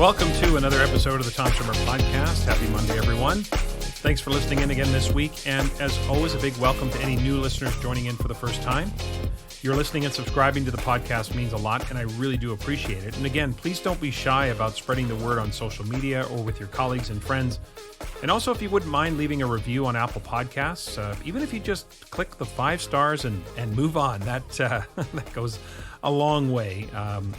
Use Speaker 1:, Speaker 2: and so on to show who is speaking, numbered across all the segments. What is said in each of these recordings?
Speaker 1: Welcome to another episode of the Tom Schimmer Podcast. Happy Monday, everyone. Thanks for listening in again this week. And as always, a big welcome to any new listeners joining in for the first time. Your listening and subscribing to the podcast means a lot, and I really do appreciate it. And again, please don't be shy about spreading the word on social media or with your colleagues and friends. And also, if you wouldn't mind leaving a review on Apple Podcasts, even if you just click the 5 stars and move on, that goes a long way.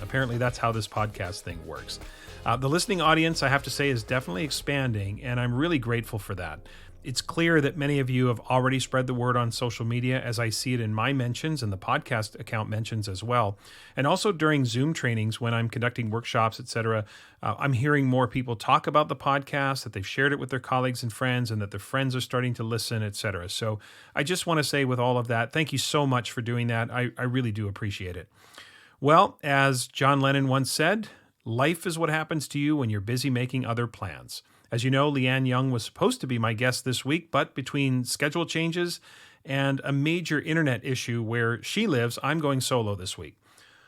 Speaker 1: Apparently, that's how this podcast thing works. The listening audience, I have to say, is definitely expanding, and I'm really grateful for that. It's clear that many of you have already spread the word on social media, as I see it in my mentions and the podcast account mentions as well. And also during Zoom trainings when I'm conducting workshops, etc., I'm hearing more people talk about the podcast, that they've shared it with their colleagues and friends, and that their friends are starting to listen, etc. So I just want to say with all of that, thank you so much for doing that. I really do appreciate it. Well, as John Lennon once said, life is what happens to you when you're busy making other plans. As you know, Leanne Young was supposed to be my guest this week, but between schedule changes and a major internet issue where she lives, I'm going solo this week.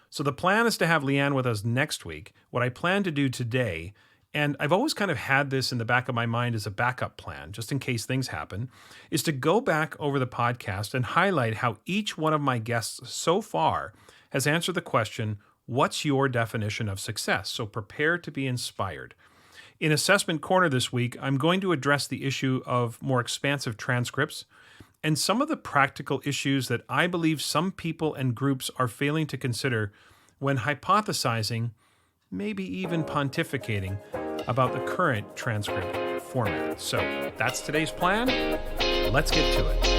Speaker 1: So the plan is to have Leanne with us next week. What I plan to do today, and I've always kind of had this in the back of my mind as a backup plan, just in case things happen, is to go back over the podcast and highlight how each one of my guests so far has answered the question, what's your definition of success? So prepare to be inspired. In Assessment Corner this week, I'm going to address the issue of more expansive transcripts and some of the practical issues that I believe some people and groups are failing to consider when hypothesizing, maybe even pontificating, about the current transcript format. So that's today's plan. Let's get to it.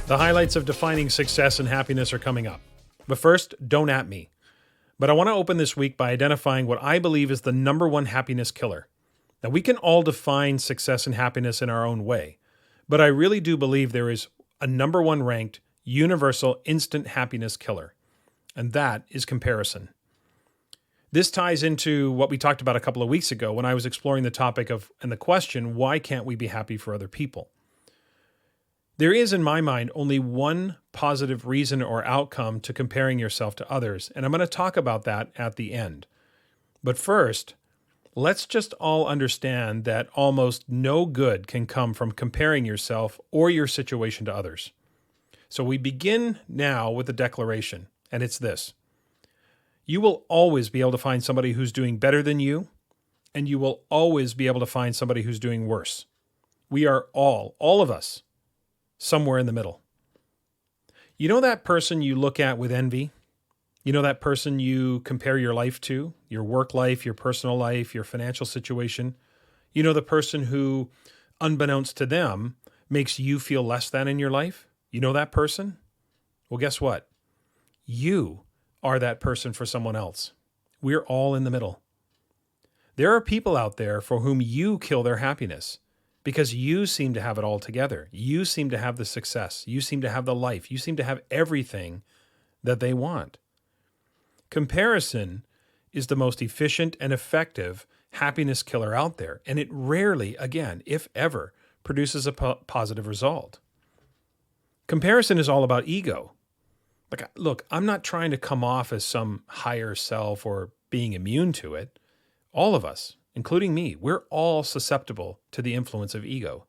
Speaker 1: The highlights of defining success and happiness are coming up. But first, don't at me. But I want to open this week by identifying what I believe is the number one happiness killer. Now, we can all define success and happiness in our own way, but I really do believe there is a number one ranked, universal, instant happiness killer, and that is comparison. This ties into what we talked about a couple of weeks ago when I was exploring the topic of, and the question, why can't we be happy for other people? There is, in my mind, only one positive reason or outcome to comparing yourself to others, and I'm going to talk about that at the end. But first, let's just all understand that almost no good can come from comparing yourself or your situation to others. So we begin now with a declaration, and it's this. You will always be able to find somebody who's doing better than you, and you will always be able to find somebody who's doing worse. We are all of us, somewhere in the middle. You know that person you look at with envy? You know that person you compare your life to, your work life, your personal life, your financial situation? You know the person who, unbeknownst to them, makes you feel less than in your life? You know that person? Well, guess what? You are that person for someone else. We're all in the middle. There are people out there for whom you kill their happiness, because you seem to have it all together. You seem to have the success. You seem to have the life. You seem to have everything that they want. Comparison is the most efficient and effective happiness killer out there, and it rarely, again, if ever, produces a positive result. Comparison is all about ego. Look, I'm not trying to come off as some higher self or being immune to it. All of us, including me, we're all susceptible to the influence of ego.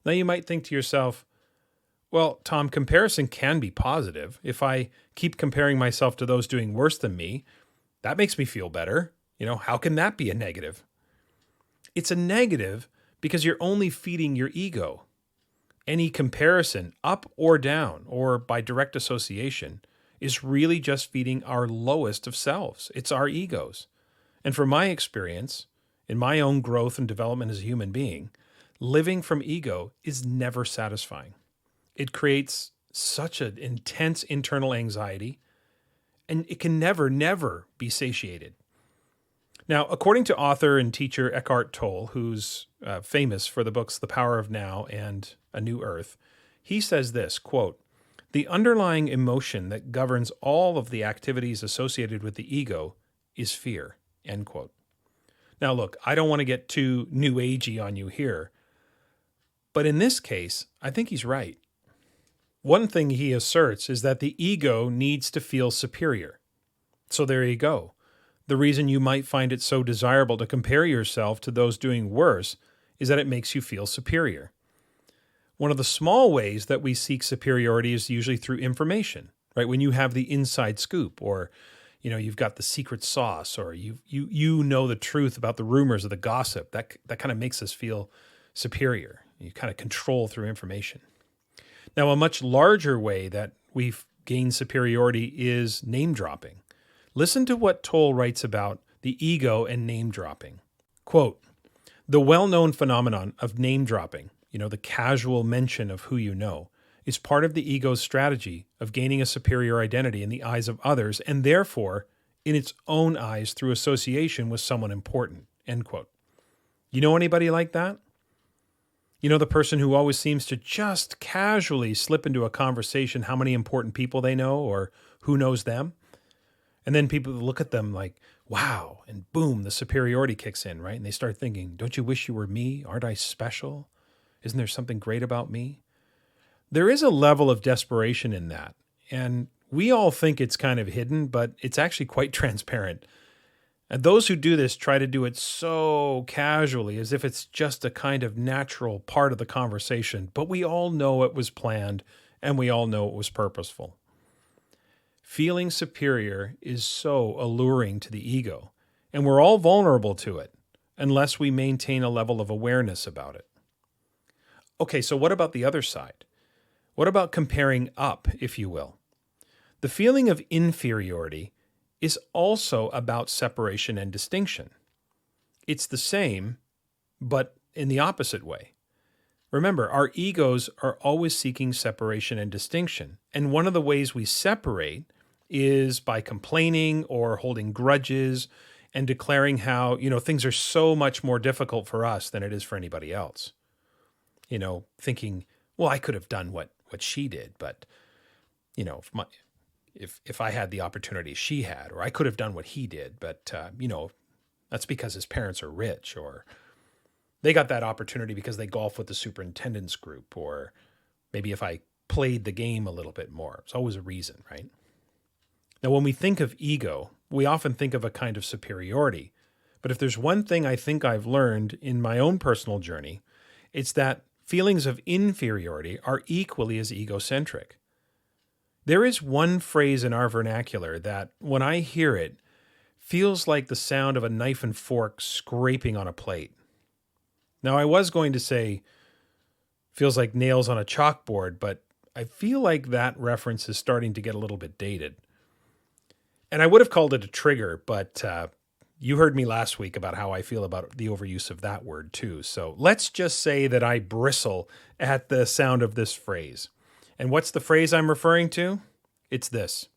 Speaker 1: Now you might think to yourself, well, Tom, comparison can be positive. If I keep comparing myself to those doing worse than me, that makes me feel better. How can that be a negative? It's a negative because you're only feeding your ego. Any comparison, up or down, or by direct association, is really just feeding our lowest of selves. It's our egos. And from my experience, in my own growth and development as a human being, living from ego is never satisfying. It creates such an intense internal anxiety, and it can never be satiated. Now, according to author and teacher Eckhart Tolle, who's famous for the books The Power of Now and A New Earth, he says this, quote, "The underlying emotion that governs all of the activities associated with the ego is fear," end quote. Now, look, I don't want to get too new agey on you here, but in this case, I think he's right. One thing he asserts is that the ego needs to feel superior. So there you go. The reason you might find it so desirable to compare yourself to those doing worse is that it makes you feel superior. One of the small ways that we seek superiority is usually through information, right? When you have the inside scoop, or you've got the secret sauce, or you know the truth about the rumors or the gossip, that kind of makes us feel superior. You kind of control through information. Now, a much larger way that we gain superiority is name dropping. Listen to what Toll writes about the ego and name dropping. Quote, "The well-known phenomenon of name dropping, the casual mention of who you know, is part of the ego's strategy of gaining a superior identity in the eyes of others, and therefore in its own eyes through association with someone important." End quote. You know anybody like that? The person who always seems to just casually slip into a conversation how many important people they know or who knows them. And then people look at them like, wow, and boom, the superiority kicks in, right? And they start thinking, don't you wish you were me? Aren't I special? Isn't there something great about me? There is a level of desperation in that. And we all think it's kind of hidden, but it's actually quite transparent. And those who do this try to do it so casually, as if it's just a kind of natural part of the conversation. But we all know it was planned, and we all know it was purposeful. Feeling superior is so alluring to the ego, and we're all vulnerable to it unless we maintain a level of awareness about it. Okay, so what about the other side? What about comparing up, if you will? The feeling of inferiority is also about separation and distinction. It's the same, but in the opposite way. Remember, our egos are always seeking separation and distinction, and one of the ways we separate is by complaining or holding grudges and declaring how, things are so much more difficult for us than it is for anybody else. Thinking, well, I could have done what she did, but, if I had the opportunity she had, or I could have done what he did, but, that's because his parents are rich, or they got that opportunity because they golf with the superintendent's group, or maybe if I played the game a little bit more. It's always a reason, right? Now, when we think of ego, we often think of a kind of superiority. But if there's one thing I think I've learned in my own personal journey, it's that feelings of inferiority are equally as egocentric. There is one phrase in our vernacular that, when I hear it, feels like the sound of a knife and fork scraping on a plate. Now, I was going to say, feels like nails on a chalkboard, but I feel like that reference is starting to get a little bit dated. And I would have called it a trigger, but you heard me last week about how I feel about the overuse of that word too. So let's just say that I bristle at the sound of this phrase. And what's the phrase I'm referring to? It's this: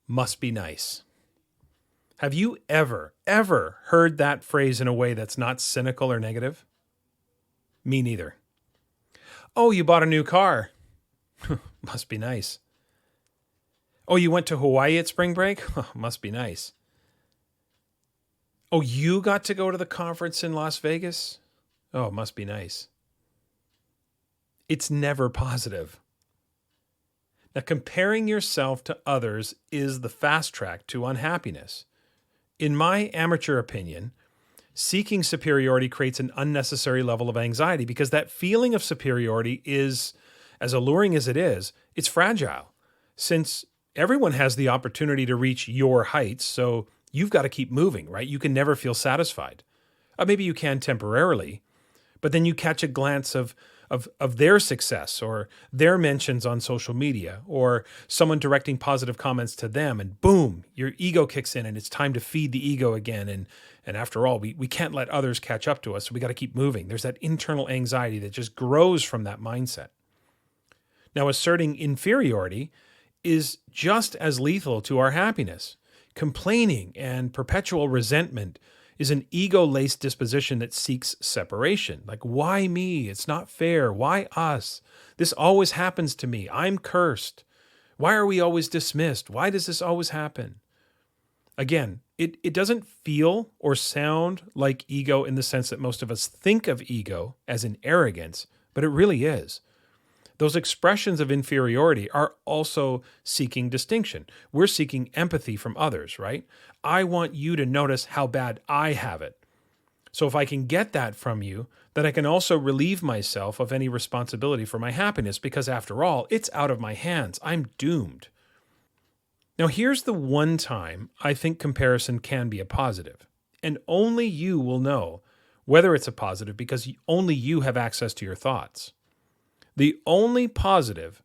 Speaker 1: must be nice. Have you ever heard that phrase in a way that's not cynical or negative? Me neither. Oh, you bought a new car. Must be nice. Oh, you went to Hawaii at spring break? Must be nice. Oh, you got to go to the conference in Las Vegas? Oh, must be nice. It's never positive. Now, comparing yourself to others is the fast track to unhappiness. In my amateur opinion, seeking superiority creates an unnecessary level of anxiety because that feeling of superiority is, as alluring as it is, it's fragile. Since everyone has the opportunity to reach your heights, so you've got to keep moving, right? You can never feel satisfied. Maybe you can temporarily, but then you catch a glance of their success or their mentions on social media or someone directing positive comments to them, and boom, your ego kicks in and it's time to feed the ego again. And after all, we can't let others catch up to us, so we got to keep moving. There's that internal anxiety that just grows from that mindset. Now, asserting inferiority is just as lethal to our happiness. Complaining and perpetual resentment is an ego-laced disposition that seeks separation. Like, why me? It's not fair. Why us? This always happens to me. I'm cursed. Why are we always dismissed? Why does this always happen? Again, it doesn't feel or sound like ego in the sense that most of us think of ego as in arrogance, but it really is. Those expressions of inferiority are also seeking distinction. We're seeking empathy from others, right? I want you to notice how bad I have it. So if I can get that from you, then I can also relieve myself of any responsibility for my happiness, because after all, it's out of my hands. I'm doomed. Now, here's the one time I think comparison can be a positive, and only you will know whether it's a positive because only you have access to your thoughts. The only positive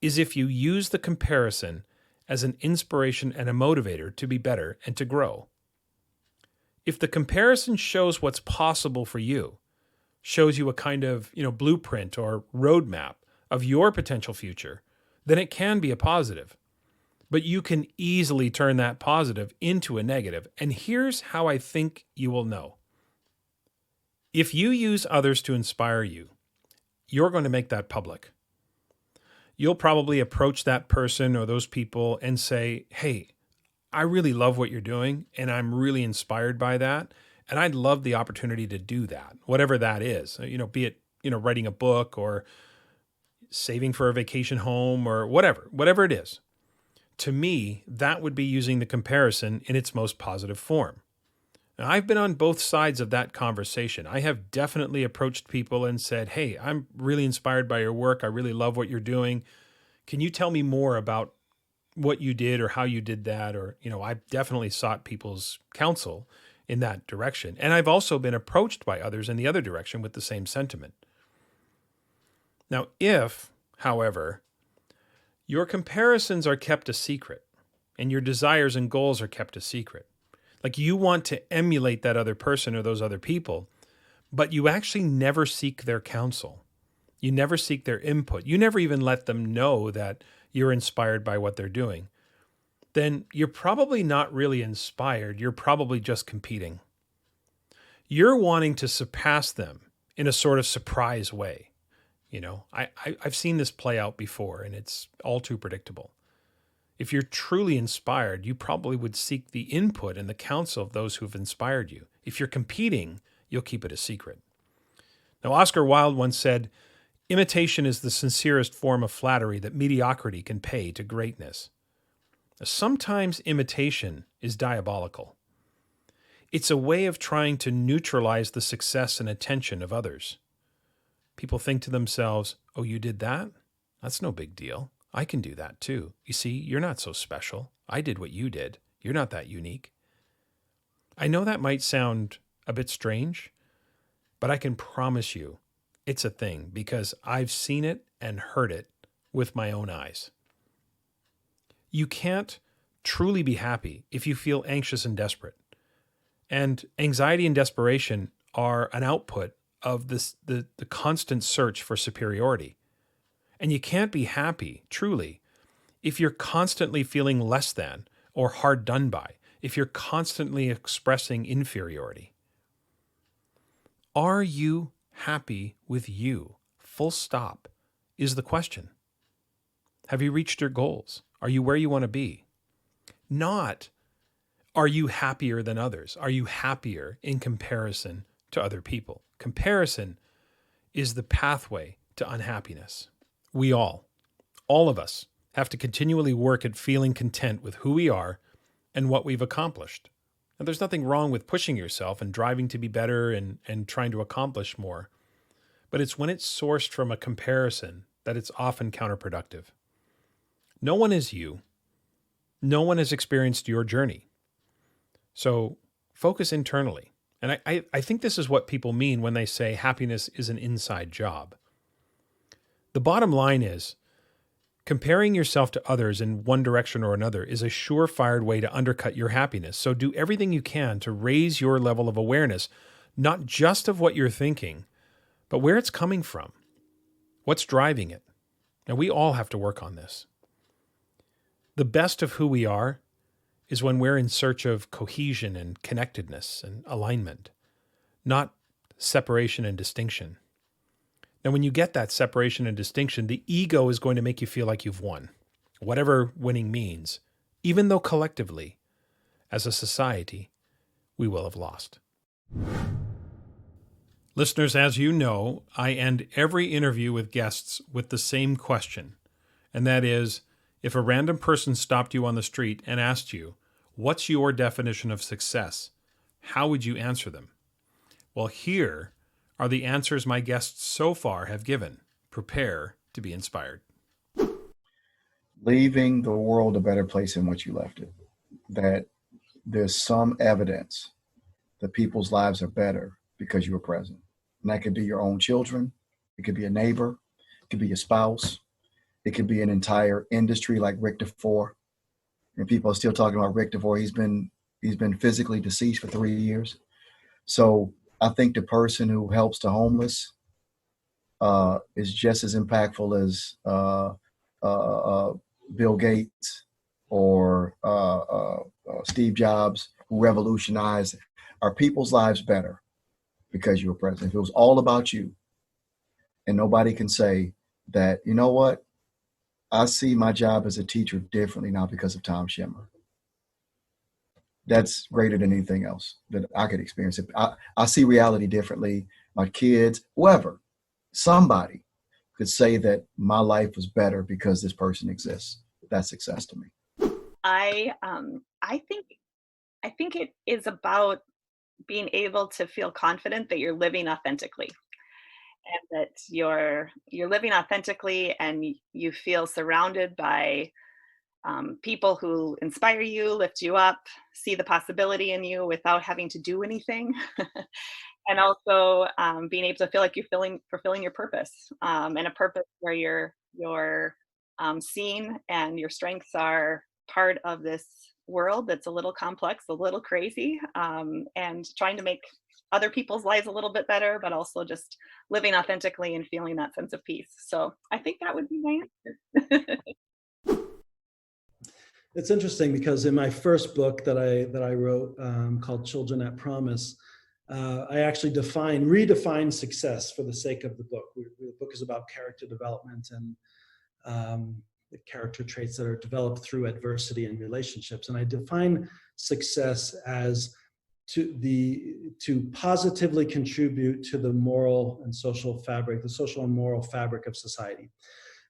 Speaker 1: is if you use the comparison as an inspiration and a motivator to be better and to grow. If the comparison shows what's possible for you, shows you a kind of, blueprint or roadmap of your potential future, then it can be a positive. But you can easily turn that positive into a negative. And here's how I think you will know. If you use others to inspire you, you're going to make that public. You'll probably approach that person or those people and say, hey, I really love what you're doing, and I'm really inspired by that, and I'd love the opportunity to do that, whatever that is. Be it, writing a book or saving for a vacation home or whatever it is. To me, that would be using the comparison in its most positive form. Now, I've been on both sides of that conversation. I have definitely approached people and said, hey, I'm really inspired by your work. I really love what you're doing. Can you tell me more about what you did or how you did that? Or, I've definitely sought people's counsel in that direction. And I've also been approached by others in the other direction with the same sentiment. Now, if, however, your comparisons are kept a secret and your desires and goals are kept a secret, like you want to emulate that other person or those other people, but you actually never seek their counsel. You never seek their input. You never even let them know that you're inspired by what they're doing. Then you're probably not really inspired. You're probably just competing. You're wanting to surpass them in a sort of surprise way. I've seen this play out before, and it's all too predictable. If you're truly inspired, you probably would seek the input and the counsel of those who have inspired you. If you're competing, you'll keep it a secret. Now, Oscar Wilde once said, imitation is the sincerest form of flattery that mediocrity can pay to greatness. Now, sometimes imitation is diabolical. It's a way of trying to neutralize the success and attention of others. People think to themselves, oh, you did that? That's no big deal. I can do that too. You see, you're not so special. I did what you did. You're not that unique. I know that might sound a bit strange, but I can promise you it's a thing because I've seen it and heard it with my own eyes. You can't truly be happy if you feel anxious and desperate. And anxiety and desperation are an output of the constant search for superiority. And you can't be happy, truly, if you're constantly feeling less than or hard done by, if you're constantly expressing inferiority. Are you happy with you? Full stop is the question. Have you reached your goals? Are you where you want to be? Not, are you happier than others? Are you happier in comparison to other people? Comparison is the pathway to unhappiness. We all of us, have to continually work at feeling content with who we are and what we've accomplished. And there's nothing wrong with pushing yourself and driving to be better and trying to accomplish more. But it's when it's sourced from a comparison that it's often counterproductive. No one is you. No one has experienced your journey. So focus internally. And I think this is what people mean when they say happiness is an inside job. The bottom line is, comparing yourself to others in one direction or another is a surefire way to undercut your happiness. So do everything you can to raise your level of awareness, not just of what you're thinking, but where it's coming from. What's driving it? Now, we all have to work on this. The best of who we are is when we're in search of cohesion and connectedness and alignment, not separation and distinction. Now, when you get that separation and distinction, the ego is going to make you feel like you've won, whatever winning means, even though collectively, as a society, we will have lost. Listeners, as you know, I end every interview with guests with the same question, and that is, if a random person stopped you on the street and asked you, "What's your definition of success?" how would you answer them? Well, here are the answers my guests so far have given. Prepare to be inspired.
Speaker 2: Leaving the world a better place than what you left it. That there's some evidence that people's lives are better because you were present. And that could be your own children, it could be a neighbor, it could be your spouse, it could be an entire industry like Rick DeFore. And people are still talking about Rick DeFore. He's been physically deceased for 3 years. So I think the person who helps the homeless is just as impactful as Bill Gates or Steve Jobs, who revolutionized our people's lives better because you were present. If it was all about you, and nobody can say that, you know what, I see my job as a teacher differently now because of Tom Schimmer. That's greater than anything else that I could experience. I see reality differently. My kids, whoever, somebody could say that my life was better because this person exists. That's success to me.
Speaker 3: I think it is about being able to feel confident that you're living authentically, and that you're living authentically, and you feel surrounded by people who inspire you, lift you up, see the possibility in you without having to do anything. And also being able to feel like you're fulfilling your purpose, and a purpose where you're seen and your strengths are part of this world that's a little complex, a little crazy, and trying to make other people's lives a little bit better, but also just living authentically and feeling that sense of peace. So I think that would be my answer.
Speaker 4: It's interesting because in my first book that I wrote called Children at Promise, I actually redefined success for the sake of the book. The book is about character development and the character traits that are developed through adversity and relationships. And I define success as to positively contribute to the moral and social fabric, the social and moral fabric of society.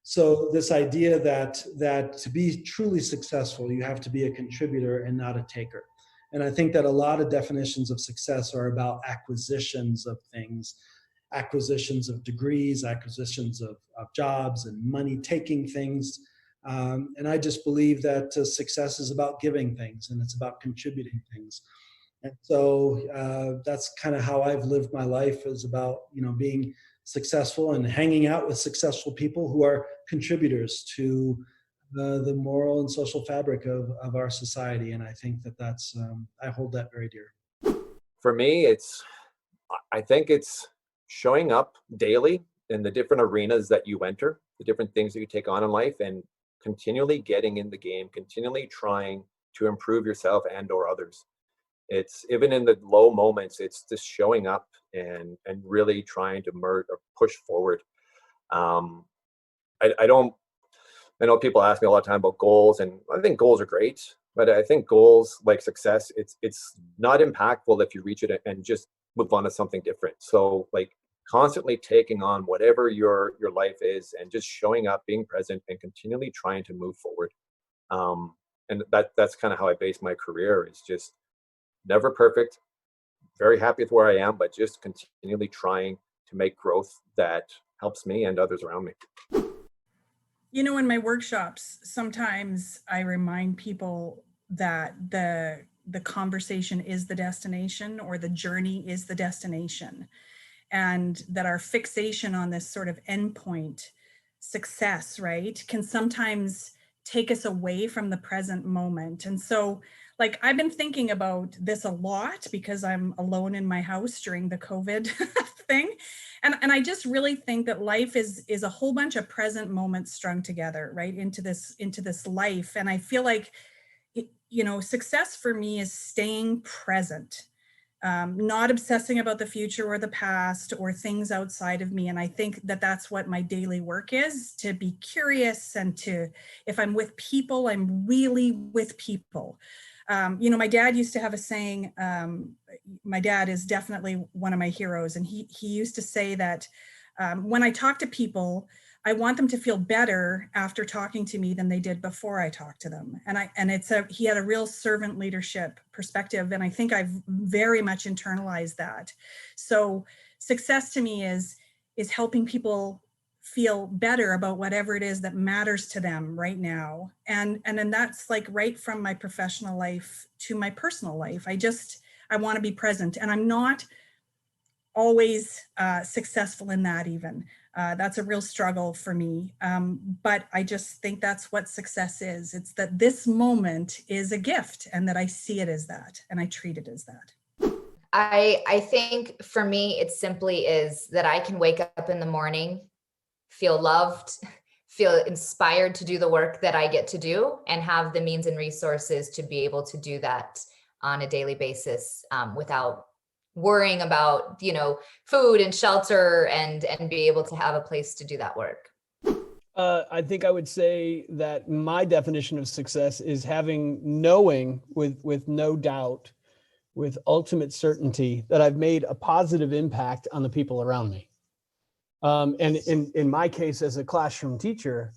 Speaker 4: So this idea that to be truly successful, you have to be a contributor and not a taker. And I think that a lot of definitions of success are about acquisitions of things, acquisitions of degrees, acquisitions of jobs and money, taking things. And I just believe that success is about giving things, and it's about contributing things. And so that's kind of how I've lived my life, is about, being successful and hanging out with successful people who are contributors to the moral and social fabric of our society. And I think that's I hold that very dear.
Speaker 5: For me, I think it's showing up daily in the different arenas that you enter, the different things that you take on in life, and continually getting in the game, continually trying to improve yourself and or others. It's even in the low moments, it's just showing up and really trying to merge or push forward. I know people ask me a lot of time about goals, and I think goals are great, but I think goals like success, it's not impactful if you reach it and just move on to something different. So like constantly taking on whatever your life is and just showing up, being present, and continually trying to move forward. And that's kind of how I base my career, is just never perfect, very happy with where I am, but just continually trying to make growth that helps me and others around me.
Speaker 6: In my workshops, sometimes I remind people that the conversation is the destination, or the journey is the destination, and that our fixation on this sort of endpoint success, right, can sometimes take us away from the present moment. And so, like, I've been thinking about this a lot because I'm alone in my house during the COVID thing. And I just really think that life is a whole bunch of present moments strung together, right, into this life. And I feel like, success for me is staying present, not obsessing about the future or the past or things outside of me. And I think that that's what my daily work is, to be curious, and if I'm with people, I'm really with people. My dad used to have a saying, my dad is definitely one of my heroes. And he used to say that when I talk to people, I want them to feel better after talking to me than they did before I talked to them. He had a real servant leadership perspective. And I think I've very much internalized that. So success to me is helping people feel better about whatever it is that matters to them right now. And then that's like right from my professional life to my personal life. I want to be present, and I'm not always successful in that even. That's a real struggle for me. But I just think that's what success is. It's that this moment is a gift, and that I see it as that, and I treat it as that.
Speaker 7: I think for me, it simply is that I can wake up in the morning, feel loved, feel inspired to do the work that I get to do, and have the means and resources to be able to do that on a daily basis without worrying about, food and shelter, and be able to have a place to do that work.
Speaker 8: I think I would say that my definition of success is knowing with no doubt, with ultimate certainty, that I've made a positive impact on the people around me. And in my case, as a classroom teacher,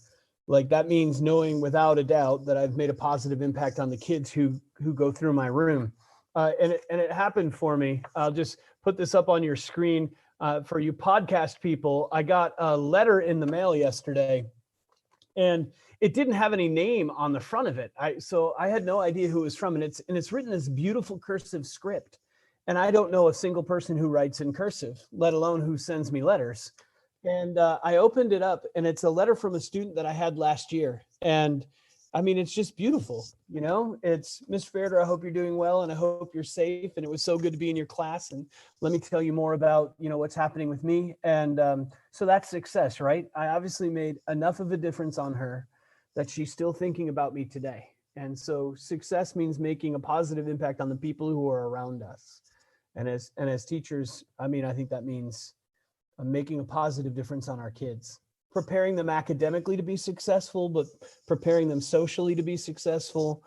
Speaker 8: like that means knowing without a doubt that I've made a positive impact on the kids who go through my room. And it happened for me. I'll just put this up on your screen for you podcast people. I got a letter in the mail yesterday, and it didn't have any name on the front of it. So I had no idea who it was from, and it's written this beautiful cursive script. And I don't know a single person who writes in cursive, let alone who sends me letters. And I opened it up, and it's a letter from a student that I had last year. And I mean, it's just beautiful. It's, Ms. Fairder, I hope you're doing well, and I hope you're safe. And it was so good to be in your class. And let me tell you more about, what's happening with me. And so that's success, right? I obviously made enough of a difference on her that she's still thinking about me today. And so success means making a positive impact on the people who are around us. And as teachers, I mean, I think that means making a positive difference on our kids, preparing them academically to be successful, but preparing them socially to be successful,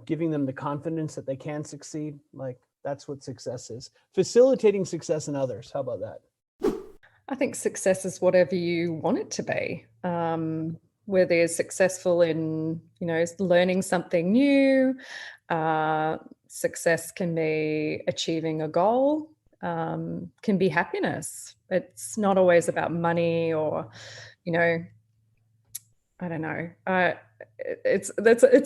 Speaker 8: giving them the confidence that they can succeed. Like, that's what success is. Facilitating success in others. How about that?
Speaker 9: I think success is whatever you want it to be. Whether you're successful in, learning something new, success can be achieving a goal, can be happiness. It's not always about money or, I don't know. It's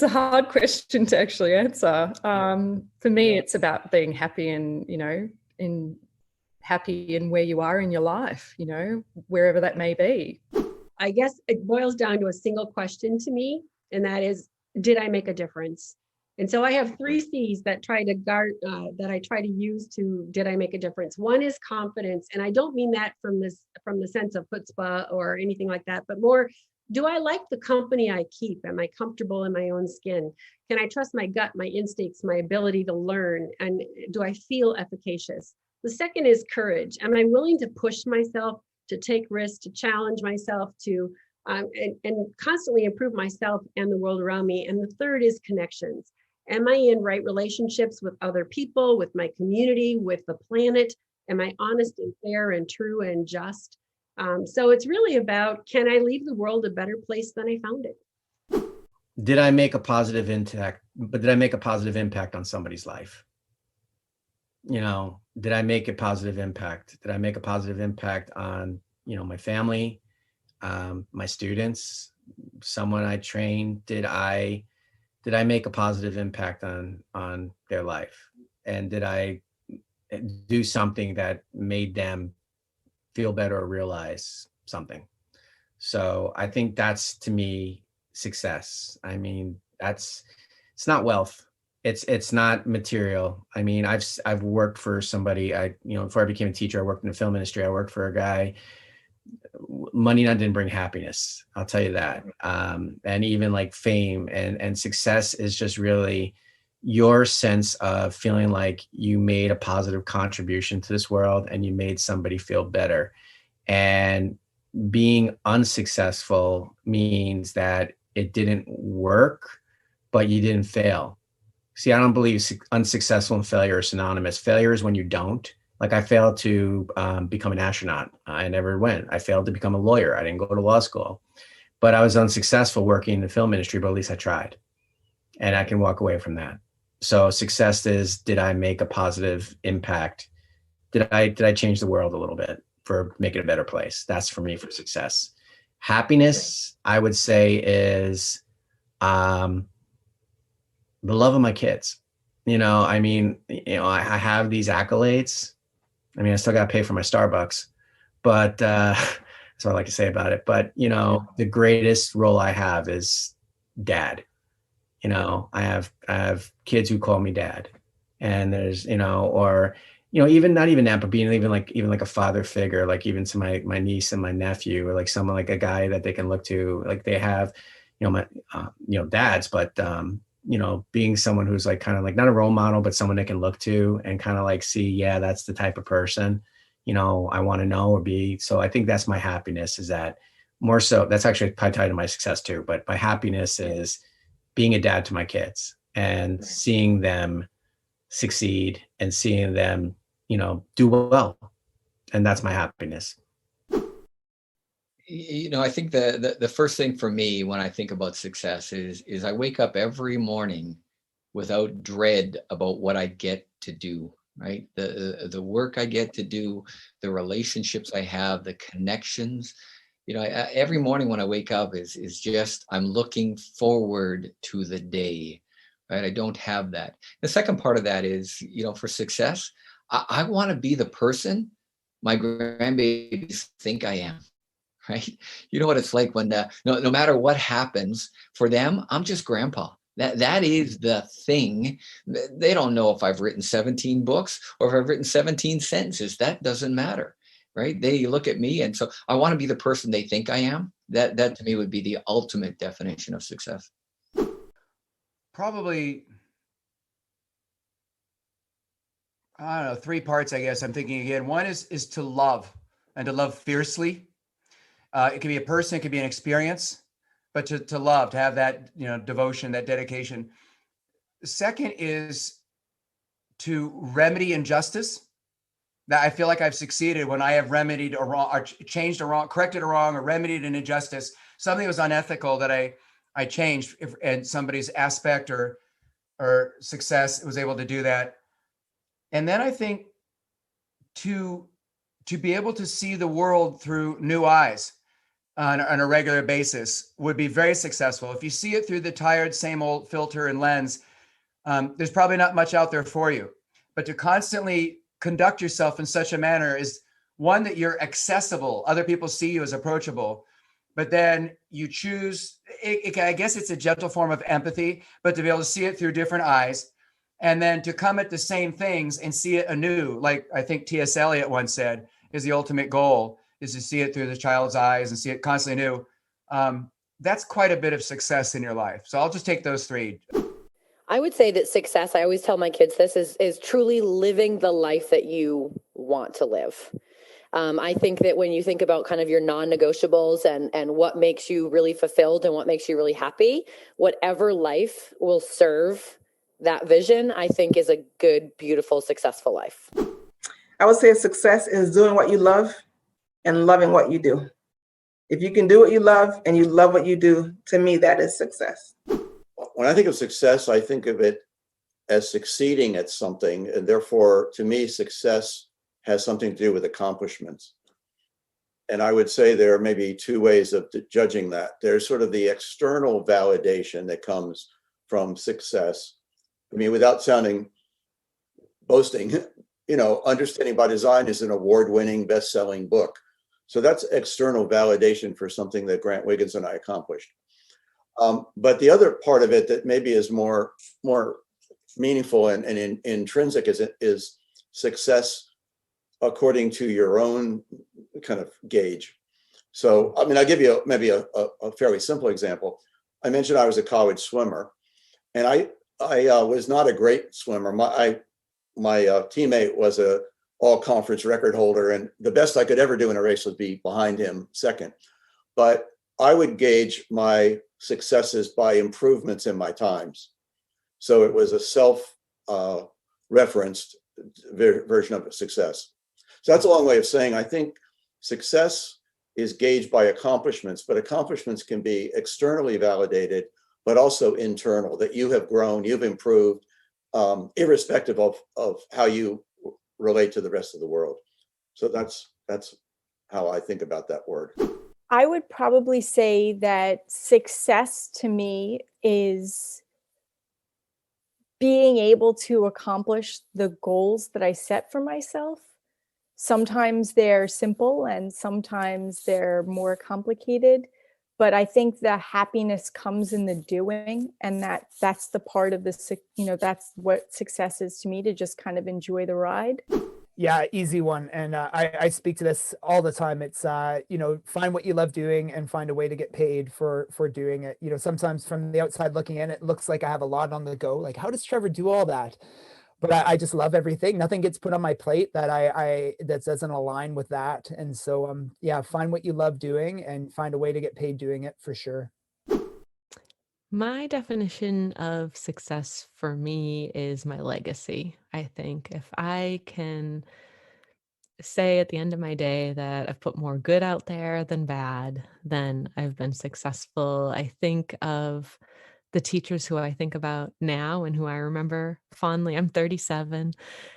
Speaker 9: a hard question to actually answer. For me, it's about being happy and, happy in where you are in your life, wherever that may be.
Speaker 10: I guess it boils down to a single question to me, and that is, did I make a difference? And so I have 3 C's that I try to use to, did I make a difference? One is confidence. And I don't mean that from the sense of chutzpah or anything like that, but more, do I like the company I keep? Am I comfortable in my own skin? Can I trust my gut, my instincts, my ability to learn? And do I feel efficacious? The second is courage. Am I willing to push myself, to take risks, to challenge myself, to and constantly improve myself and the world around me? And the third is connections. Am I in right relationships with other people, with my community, with the planet? Am I honest and fair and true and just? So it's really about, can I leave the world a better place than I found it?
Speaker 11: Did I make a positive impact? But did I make a positive impact on somebody's life? Did I make a positive impact? Did I make a positive impact on, my family, my students, someone I trained? Did I make a positive impact on their life? And did I do something that made them feel better or realize something? So I think that's, to me, success. I mean, it's not wealth. It's not material. I mean, I've worked for somebody, before I became a teacher, I worked in the film industry. I worked for a guy. Money didn't bring happiness, I'll tell you that. And even like fame and success is just really your sense of feeling like you made a positive contribution to this world and you made somebody feel better. And being unsuccessful means that it didn't work, but you didn't fail. See, I don't believe unsuccessful and failure are synonymous. Failure is when you don't. Like, I failed to become an astronaut. I never went. I failed to become a lawyer. I didn't go to law school, but I was unsuccessful working in the film industry, but at least I tried, and I can walk away from that. So success is, did I make a positive impact? Did I change the world a little bit for make it a better place? That's for me for success. Happiness, I would say, is the love of my kids. I mean, I have these accolades. I mean, I still got to pay for my Starbucks, but that's what I like to say about it. But, the greatest role I have is dad. I have kids who call me dad, and there's, or, even not even that, but being even like a father figure, like even to my niece and my nephew, or like someone, like a guy that they can look to, like they have, my, dads, but, being someone who's like kind of like not a role model, but someone they can look to and kind of like see, yeah, that's the type of person, I want to know or be. So I think that's my happiness, is that more so. That's actually tied to my success too. But my happiness is being a dad to my kids and seeing them succeed and seeing them, do well. And that's my happiness.
Speaker 12: I think the first thing for me when I think about success is I wake up every morning without dread about what I get to do, right? The work I get to do, the relationships I have, the connections. Every morning when I wake up is just, I'm looking forward to the day, right? I don't have that. The second part of that is, for success, I want to be the person my grandbabies think I am. Right? You know what it's like when no matter what happens for them, I'm just grandpa. That is the thing. They don't know if I've written 17 books or if I've written 17 sentences. That doesn't matter, right? They look at me, and so I want to be the person they think I am. That to me would be the ultimate definition of success.
Speaker 13: Probably, I don't know, three parts, I guess. I'm thinking again. One is to love, and to love fiercely. It could be a person, it could be an experience, but to love, to have that, devotion, that dedication. The second is to remedy injustice. That I feel like I've succeeded when I have remedied a wrong, or changed a wrong, corrected a wrong, or remedied an injustice. Something was unethical that I changed, and somebody's aspect or success was able to do that. And then I think to be able to see the world through new eyes on a regular basis would be very successful. If you see it through the tired, same old filter and lens, there's probably not much out there for you. But to constantly conduct yourself in such a manner is, one, that you're accessible. Other people see you as approachable, but then you choose, I guess it's a gentle form of empathy, but to be able to see it through different eyes, and then to come at the same things and see it anew. Like I think T.S. Eliot once said, is the ultimate goal, is to see it through the child's eyes and see it constantly new. That's quite a bit of success in your life. So I'll just take those three.
Speaker 14: I would say that success, I always tell my kids this, is truly living the life that you want to live. I think that when you think about kind of your non-negotiables and what makes you really fulfilled and what makes you really happy, whatever life will serve that vision, I think is a good, beautiful, successful life.
Speaker 15: I would say success is doing what you love and loving what you do. If you can do what you love and you love what you do, to me, that is success.
Speaker 16: When I think of success, I think of it as succeeding at something. And therefore, to me, success has something to do with accomplishments. And I would say there are maybe two ways of judging that. There's sort of the external validation that comes from success. I mean, without sounding boasting, Understanding by Design is an award-winning, best-selling book. So that's external validation for something that Grant Wiggins and I accomplished. But the other part of it that maybe is more meaningful and intrinsic is success according to your own kind of gauge. So, I mean, I'll give you maybe a fairly simple example. I mentioned I was a college swimmer, and I was not a great swimmer. My teammate was a all-conference record holder, and the best I could ever do in a race would be behind him second. But I would gauge my successes by improvements in my times. So it was a self-referenced version of success. So that's a long way of saying, I think success is gauged by accomplishments, but accomplishments can be externally validated, but also internal, that you have grown, you've improved, irrespective of how you relate to the rest of the world. So that's how I think about that word.
Speaker 17: I would probably say that success to me is being able to accomplish the goals that I set for myself. Sometimes they're simple and sometimes they're more complicated, but I think the happiness comes in the doing, and that's the part of the, that's what success is to me, to just kind of enjoy the ride.
Speaker 18: Yeah, easy one. And I speak to this all the time. It's, find what you love doing and find a way to get paid for doing it. Sometimes from the outside looking in, it looks like I have a lot on the go. Like, how does Trevor do all that? But I just love everything. Nothing gets put on my plate that that doesn't align with that. And so, find what you love doing and find a way to get paid doing it, for sure.
Speaker 19: My definition of success for me is my legacy. I think if I can say at the end of my day that I've put more good out there than bad, then I've been successful. I think of the teachers who I think about now and who I remember fondly. I'm 37,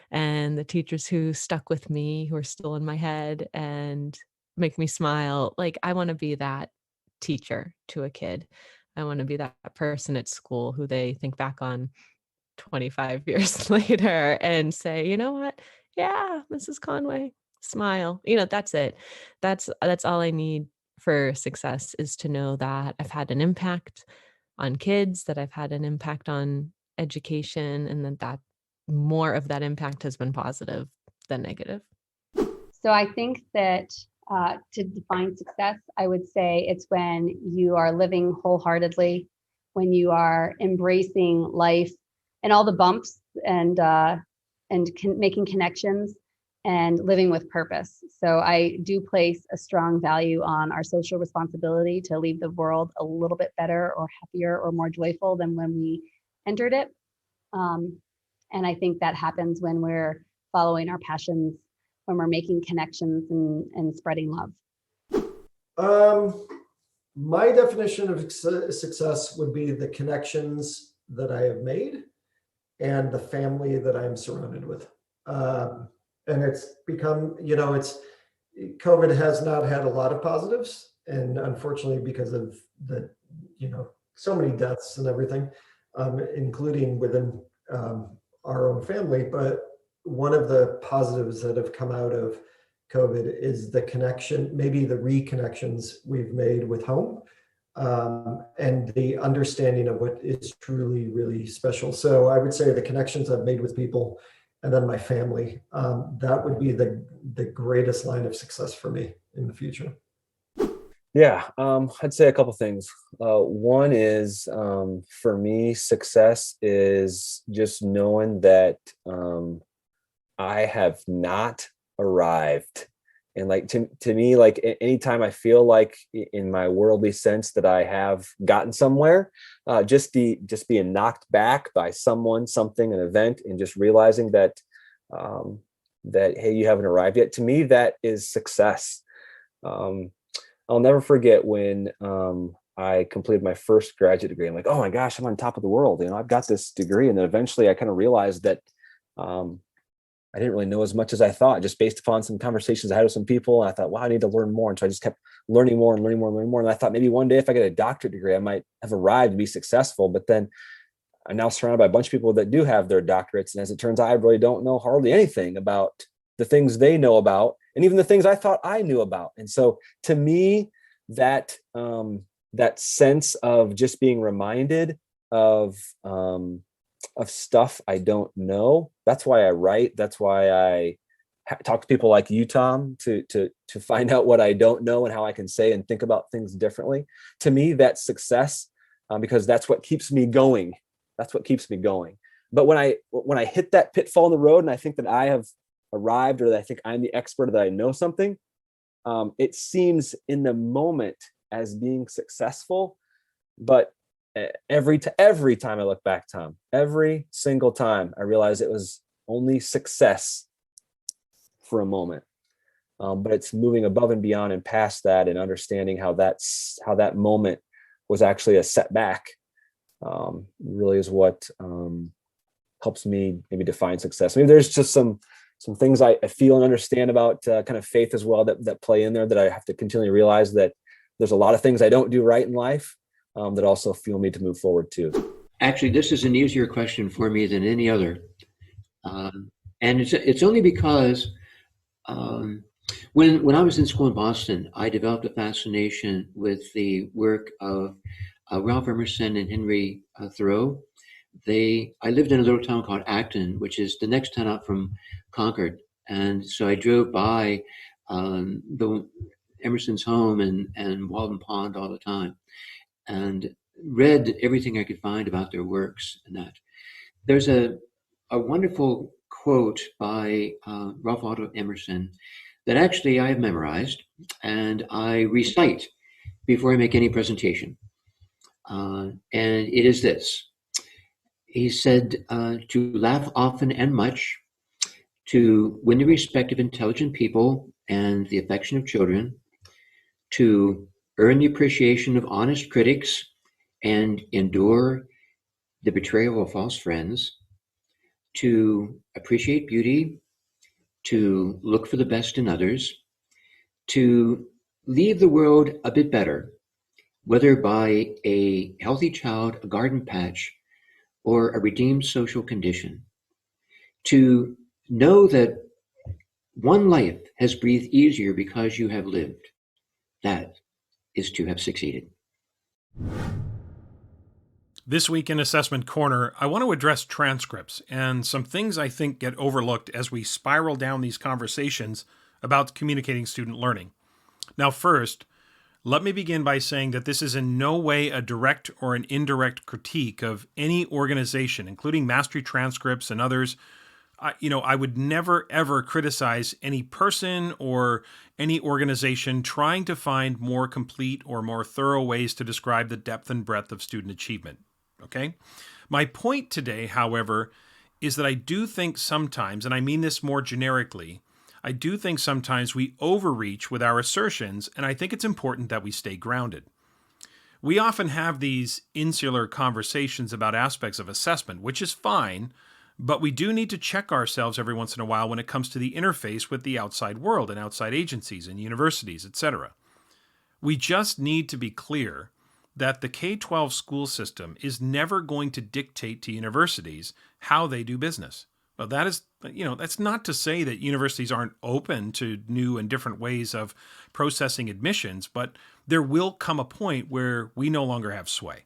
Speaker 19: and the teachers who stuck with me, who are still in my head and make me smile. Like, I want to be that teacher to a kid. I want to be that person at school who they think back on 25 years later and say, you know what? Yeah, Mrs. Conway, smile. That's it. That's all I need for success, is to know that I've had an impact on kids, that I've had an impact on education, and that more of that impact has been positive than negative.
Speaker 10: So I think that to define success, I would say it's when you are living wholeheartedly, when you are embracing life and all the bumps and making connections and living with purpose. So I do place a strong value on our social responsibility to leave the world a little bit better or happier or more joyful than when we entered it. And I think that happens when we're following our passions, when we're making connections and spreading love.
Speaker 4: My definition of success would be the connections that I have made and the family that I'm surrounded with. And it's become, COVID has not had a lot of positives. And unfortunately, because of the, so many deaths and everything, including within our own family. But one of the positives that have come out of COVID is the connection, maybe the reconnections we've made with home, and the understanding of what is truly, really special. So I would say the connections I've made with people, and then my family, that would be the greatest line of success for me in the future.
Speaker 5: Yeah, I'd say a couple things. One is, for me, success is just knowing that I have not arrived. And like to me, like anytime I feel like in my worldly sense that I have gotten somewhere, just being knocked back by someone, something, an event, and just realizing that hey, you haven't arrived yet. To me, that is success. I'll never forget when I completed my first graduate degree. I'm like, oh my gosh, I'm on top of the world. I've got this degree. And then eventually I kind of realized that I didn't really know as much as I thought, just based upon some conversations I had with some people. And I thought, wow, I need to learn more. And so I just kept learning more and learning more and learning more. And I thought maybe one day if I get a doctorate degree, I might have arrived and be successful. But then I'm now surrounded by a bunch of people that do have their doctorates. And as it turns out, I really don't know hardly anything about the things they know about, and even the things I thought I knew about. And so to me, that sense of just being reminded of stuff I don't know. That's why I write. That's why I talk to people like you, Tom, to find out what I don't know and how I can say and think about things differently. To me, that's success, because that's what keeps me going. That's what keeps me going. But when I hit that pitfall in the road and I think that I have arrived, or that I think I'm the expert, or that I know something, it seems in the moment as being successful, but
Speaker 20: every time I look back, Tom, every single time I realize it was only success for a moment. But it's moving above and beyond and past that, and understanding how that moment was actually a setback, really is what helps me maybe define success. Maybe there's just some things I feel and understand about kind of faith as well that play in there, that I have to continually realize that there's a lot of things I don't do right in life that also fuel me to move forward too.
Speaker 21: Actually, this is an easier question for me than any other. And it's only because when I was in school in Boston, I developed a fascination with the work of Ralph Emerson and Henry Thoreau. I lived in a little town called Acton, which is the next town up from Concord. And so I drove by Emerson's home and Walden Pond all the time, and read everything I could find about their works and that. There's a wonderful quote by Ralph Waldo Emerson that actually I have memorized and I recite before I make any presentation. And it is this. He said, to laugh often and much, to win the respect of intelligent people and the affection of children, to earn the appreciation of honest critics and endure the betrayal of false friends, to appreciate beauty, to look for the best in others, to leave the world a bit better, whether by a healthy child, a garden patch, or a redeemed social condition, to know that one life has breathed easier because you have lived. That is to have succeeded.
Speaker 1: This week in Assessment Corner, I want to address transcripts and some things I think get overlooked as we spiral down these conversations about communicating student learning. Now, first, let me begin by saying that this is in no way a direct or an indirect critique of any organization, including Mastery Transcripts and others. I would never, ever criticize any person or any organization trying to find more complete or more thorough ways to describe the depth and breadth of student achievement. Okay? My point today, however, is that I do think sometimes, and I mean this more generically, I do think sometimes we overreach with our assertions, and I think it's important that we stay grounded. We often have these insular conversations about aspects of assessment, which is fine, but we do need to check ourselves every once in a while when it comes to the interface with the outside world and outside agencies and universities, etc. We just need to be clear that the K-12 school system is never going to dictate to universities how they do business. Well, that is, that's not to say that universities aren't open to new and different ways of processing admissions, but there will come a point where we no longer have sway.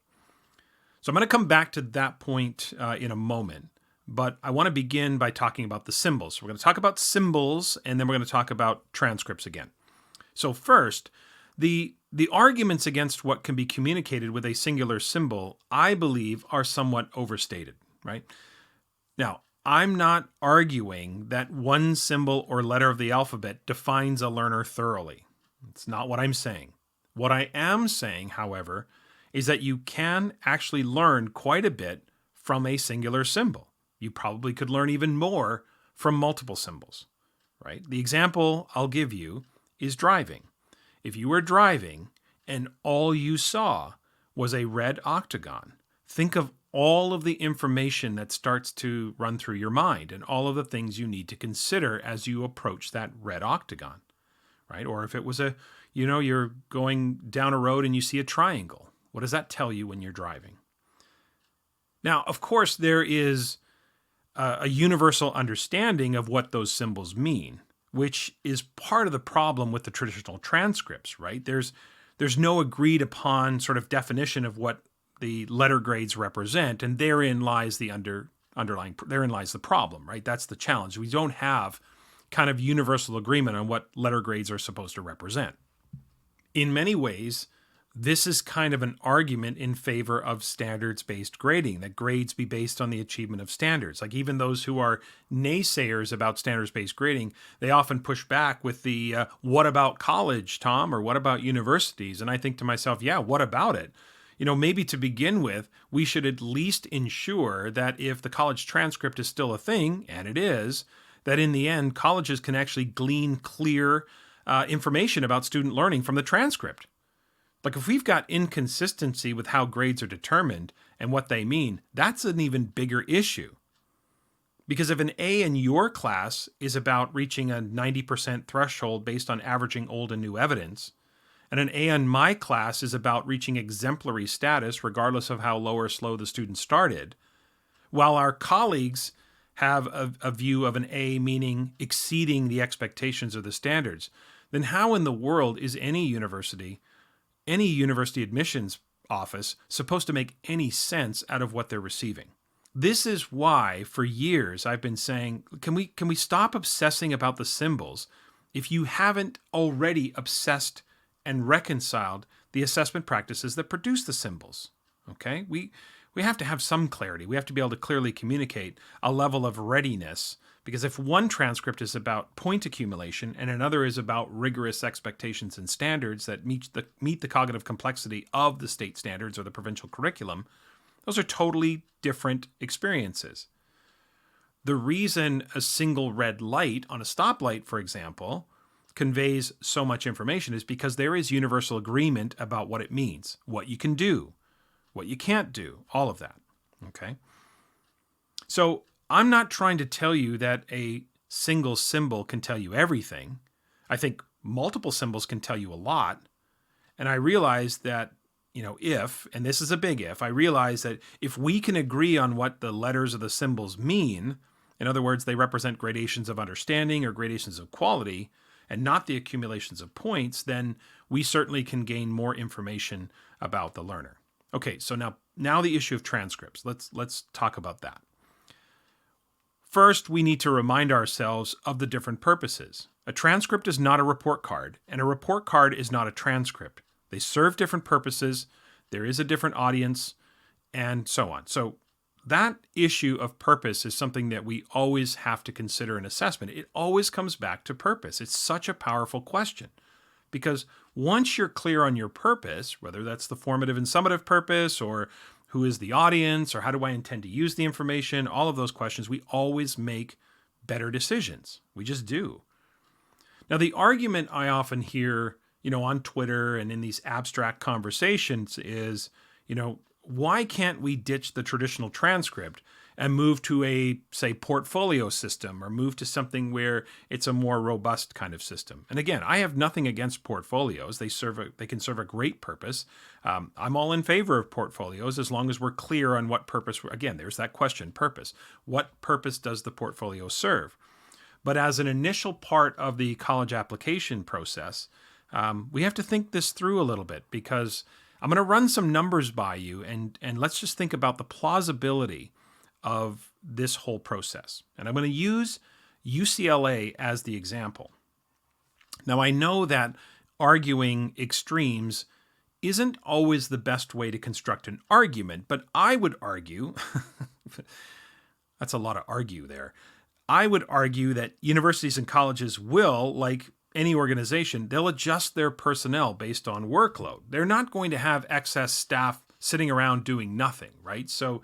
Speaker 1: So I'm going to come back to that point in a moment. But I want to begin by talking about the symbols. So we're going to talk about symbols, and then we're going to talk about transcripts again. So first, the arguments against what can be communicated with a singular symbol, I believe, are somewhat overstated, right? Now, I'm not arguing that one symbol or letter of the alphabet defines a learner thoroughly. It's not what I'm saying. What I am saying, however, is that you can actually learn quite a bit from a singular symbol. You probably could learn even more from multiple symbols, right? The example I'll give you is driving. If you were driving and all you saw was a red octagon, think of all of the information that starts to run through your mind and all of the things you need to consider as you approach that red octagon, right? Or if it was you're going down a road and you see a triangle, what does that tell you when you're driving? Now, of course, there is a universal understanding of what those symbols mean, which is part of the problem with the traditional transcripts, right? There's no agreed upon sort of definition of what the letter grades represent, and therein lies the therein lies the problem, right? That's the challenge. We don't have kind of universal agreement on what letter grades are supposed to represent. In many ways, this is kind of an argument in favor of standards-based grading, that grades be based on the achievement of standards. Like even those who are naysayers about standards-based grading, they often push back with the, what about college, Tom? Or what about universities? And I think to myself, yeah, what about it? maybe to begin with, we should at least ensure that if the college transcript is still a thing, and it is, that in the end, colleges can actually glean clear information about student learning from the transcript. Like if we've got inconsistency with how grades are determined and what they mean, that's an even bigger issue. Because if an A in your class is about reaching a 90% threshold based on averaging old and new evidence, and an A in my class is about reaching exemplary status regardless of how low or slow the student started, while our colleagues have a view of an A meaning exceeding the expectations of the standards, then how in the world is any university admissions office supposed to make any sense out of what they're receiving? This is why for years I've been saying, can we stop obsessing about the symbols if you haven't already obsessed and reconciled the assessment practices that produce the symbols? Okay? We have to have some clarity. We have to be able to clearly communicate a level of readiness, because if one transcript is about point accumulation and another is about rigorous expectations and standards that meet the cognitive complexity of the state standards or the provincial curriculum, those are totally different experiences. The reason a single red light on a stoplight, for example, conveys so much information is because there is universal agreement about what it means, what you can do, what you can't do, all of that. Okay? So I'm not trying to tell you that a single symbol can tell you everything. I think multiple symbols can tell you a lot. And I realize that, if, and this is a big if, I realize that if we can agree on what the letters of the symbols mean, in other words, they represent gradations of understanding or gradations of quality, and not the accumulations of points, then we certainly can gain more information about the learner. Okay, so now the issue of transcripts. Let's talk about that. First, we need to remind ourselves of the different purposes. A transcript is not a report card, and a report card is not a transcript. They serve different purposes, there is a different audience, and so on. So that issue of purpose is something that we always have to consider in assessment. It always comes back to purpose. It's such a powerful question, because once you're clear on your purpose, whether that's the formative and summative purpose, or who is the audience, or how do I intend to use the information, all of those questions, we always make better decisions. We just do. Now, the argument I often hear, on Twitter and in these abstract conversations is, why can't we ditch the traditional transcript and move to a, say, portfolio system, or move to something where it's a more robust kind of system? And again, I have nothing against portfolios. They can serve a great purpose. I'm all in favor of portfolios as long as we're clear on what purpose. Again, there's that question, purpose. What purpose does the portfolio serve? But as an initial part of the college application process, we have to think this through a little bit, because I'm going to run some numbers by you, and let's just think about the plausibility of this whole process. And I'm going to use UCLA as the example. Now, I know that arguing extremes isn't always the best way to construct an argument, but I would argue, that's a lot of argue there. I would argue that universities and colleges will, like any organization, they'll adjust their personnel based on workload. They're not going to have excess staff sitting around doing nothing, right? So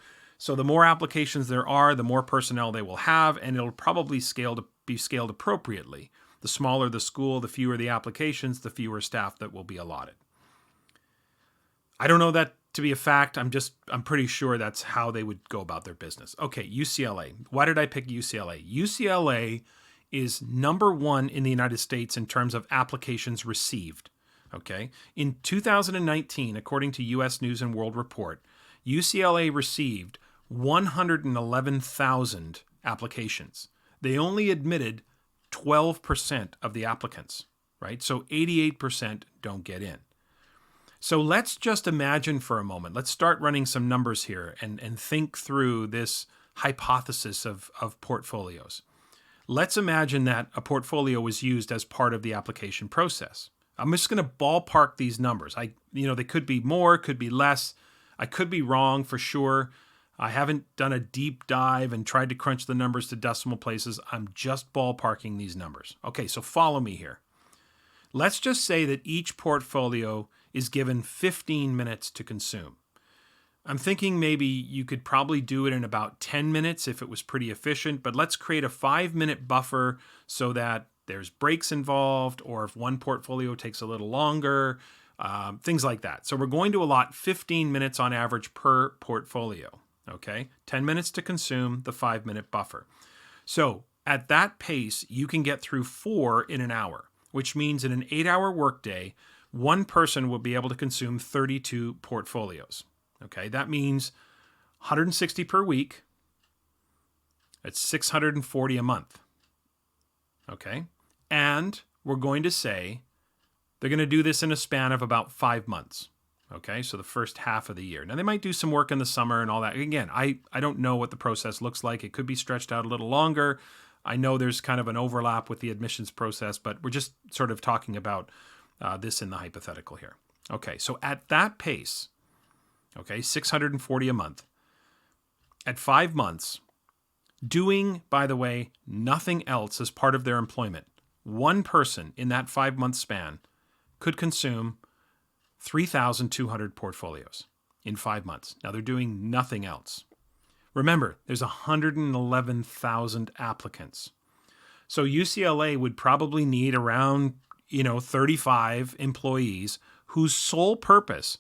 Speaker 1: the more applications there are, the more personnel they will have, and it'll probably be scaled appropriately. The smaller the school, the fewer the applications, the fewer staff that will be allotted. I don't know that to be a fact. I'm pretty sure that's how they would go about their business. Okay, UCLA. Why did I pick UCLA? UCLA is number one in the United States in terms of applications received. Okay, in 2019, according to U.S. News and World Report, UCLA received 111,000 applications. They only admitted 12% of the applicants, right? So 88% don't get in. So let's just imagine for a moment, let's start running some numbers here and think through this hypothesis of portfolios. Let's imagine that a portfolio was used as part of the application process. I'm just going to ballpark these numbers. They could be more, could be less. I could be wrong for sure. I haven't done a deep dive and tried to crunch the numbers to decimal places. I'm just ballparking these numbers. Okay, so follow me here. Let's just say that each portfolio is given 15 minutes to consume. I'm thinking maybe you could probably do it in about 10 minutes if it was pretty efficient, but let's create a 5-minute buffer so that there's breaks involved, or if one portfolio takes a little longer, things like that. So we're going to allot 15 minutes on average per portfolio. Okay, 10 minutes to consume, the 5-minute buffer. So at that pace, you can get through 4 in an hour, which means in an 8-hour workday, one person will be able to consume 32 portfolios. Okay, that means 160 per week. That's 640 a month. Okay, and we're going to say they're going to do this in a span of about 5 months. Okay, so the first half of the year. Now, they might do some work in the summer and all that. Again, I don't know what the process looks like. It could be stretched out a little longer. I know there's kind of an overlap with the admissions process, but we're just sort of talking about this in the hypothetical here. Okay, so at that pace, okay, 640 a month, at 5 months, doing, by the way, nothing else as part of their employment, one person in that 5-month span could consume 3,200 portfolios in 5 months. Now, they're doing nothing else. Remember, there's 111,000 applicants. So UCLA would probably need around, 35 employees whose sole purpose